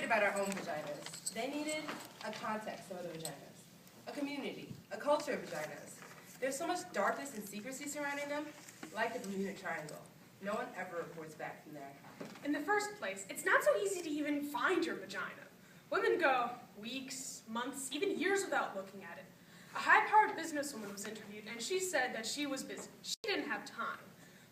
about our own vaginas. They needed a context of other vaginas, a community, a culture of vaginas. There's so much darkness and secrecy surrounding them, like the Bermuda Triangle. No one ever reports back from there. In the first place, it's not so easy to even find your vagina. Women go weeks, months, even years without looking at it. A high-powered businesswoman was interviewed, and she said that she was busy. She didn't have time.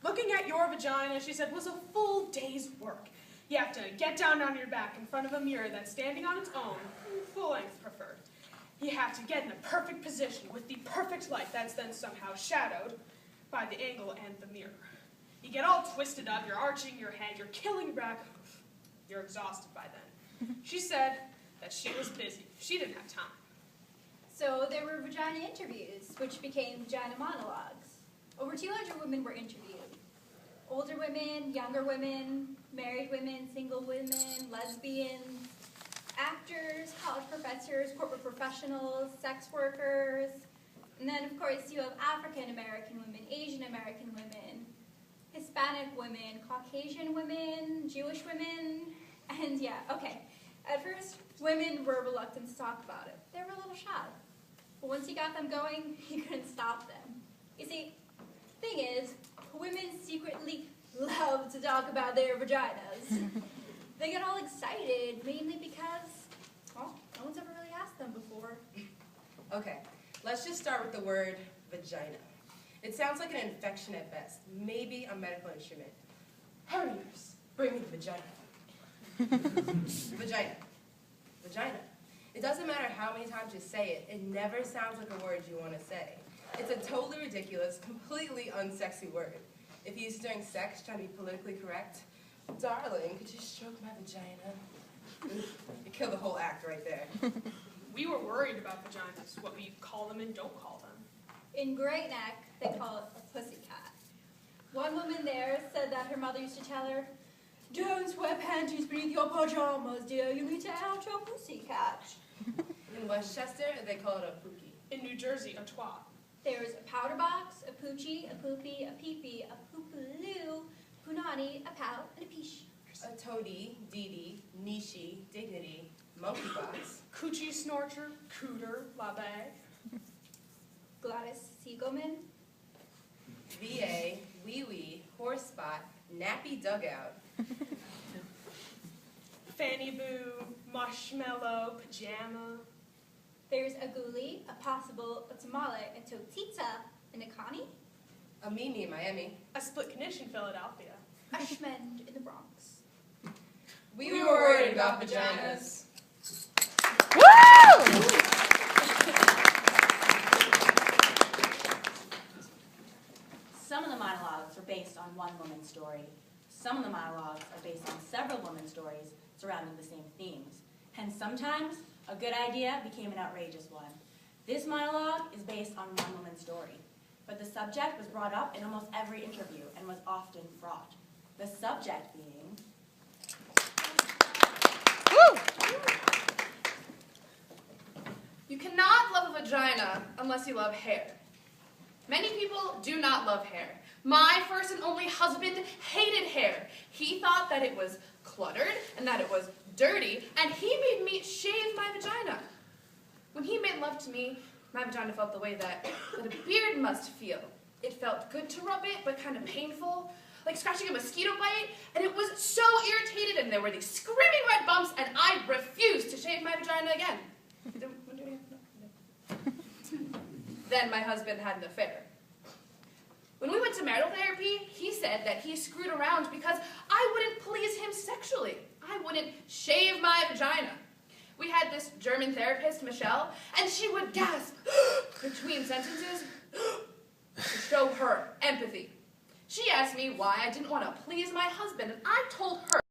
Looking at your vagina, she said, was a full day's work. You have to get down on your back in front of a mirror that's standing on its own, full-length preferred. You have to get in the perfect position with the perfect light that's then somehow shadowed by the angle and the mirror. You get all twisted up, you're arching your head, you're killing your back. You're exhausted by then. She said that she was busy. She didn't have time. So there were vagina interviews, which became vagina monologues. Over 200 women were interviewed. Older women, younger women, married women, single women, lesbians, actors, college professors, corporate professionals, sex workers, and then of course you have African American women, Asian American women, Hispanic women, Caucasian women, Jewish women, and yeah, okay. At first, women were reluctant to talk about it. They were a little shy. But once you got them going, you couldn't stop them. You see, the thing is, women secretly love to talk about their vaginas. They get all excited, mainly because, well, no one's ever really asked them before. Okay, let's just start with the word vagina. It sounds like an infection at best, maybe a medical instrument. Hurry, nurse, bring me the vagina. Vagina. Vagina. It doesn't matter how many times you say it, it never sounds like a word you want to say. It's a totally ridiculous, completely unsexy word. If you used during sex trying to be politically correct, darling, could you stroke my vagina? You kill the whole act right there. We were worried about vaginas, what we call them and don't call them. In Great Neck, they call it a pussycat. One woman there said that her mother used to tell her, "Don't wear panties beneath your pajamas, dear. You need to out your pussycat." In Westchester, they call it a pookie. In New Jersey, a twat. There's a powder box, a poochie, a poopy, a peepee, a poopaloo, punani, a pout, and a peesh. A toady, dee-dee, nishi, dignity, monkey box. Coochie snorcher, cooter, la bag. Gladys Siegelman. VA, wee-wee, horse spot, nappy dugout. Fanny boo, marshmallow, pajama. There's a ghoulie, a possible, a tamale, a totita, and a connie. A mimi in Miami. A split knish in Philadelphia. A schmend in the Bronx. We were worried about vaginas. Woo! Some of the monologues are based on one woman's story. Some of the monologues are based on several women's stories surrounding the same themes. Hence, sometimes a good idea became an outrageous one. This monologue is based on one woman's story, but the subject was brought up in almost every interview and was often fraught. The subject being... Woo! You cannot love a vagina unless you love hair. Many people do not love hair. My first and only husband hated hair. He thought that it was cluttered and that it was dirty, and he made me shave my vagina. When he made love to me, my vagina felt the way that a beard must feel. It felt good to rub it, but kind of painful, like scratching a mosquito bite, and it was so irritated, and there were these screaming red bumps, and I refused to shave my vagina again. Then my husband had an affair. When we went to marital therapy, he said that he screwed around because I wouldn't please him sexually. I wouldn't shave my vagina. We had this German therapist, Michelle, and she would gasp between sentences to show her empathy. She asked me why I didn't want to please my husband, and I told her